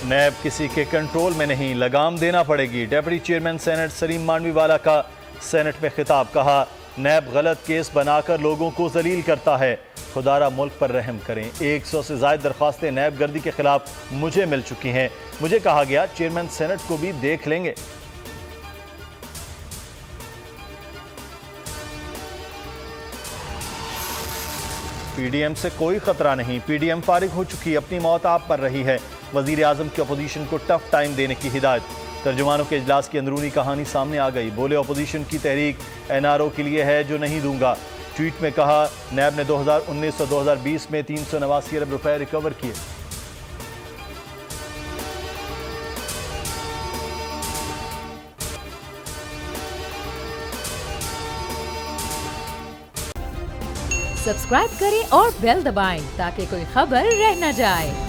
नैब किसी के कंट्रोल में नहीं, लगाम देना पड़ेगी। Deputy chairman senate Salim Mandviwala का सेनेट में खिताब, कहा नैब गलत केस बनाकर लोगों को जलील करता है, खुदारा मुल्क पर रहम करें। 100 से ज्यादा दरख्वास्तें नैब गर्दी के खिलाफ मुझे मिल चुकी हैं। मुझे कहा गया चेयरमैन सेनेट को भी देख लेंगे। पीडीएम से कोई खतरा नहीं, पीडीएम फारिग हो चुकी, अपनी मौत आप पर रही है। वजीर आजम की अपोजिशन को टफ टाइम देने की हिदायत। तर्जुमानों के इजलास की अंदरूनी कहानी सामने आ गई। बोले अपोजिशन की तहरीक एनआरओ के लिए है जो नहीं दूंगा। ट्वीट में कहा नैब ने 2019 और 2020 में 389 अरब रुपए रिकवर किए। सब्सक्राइब करें और बेल दबाएं ताकि कोई खबर रह न जाए।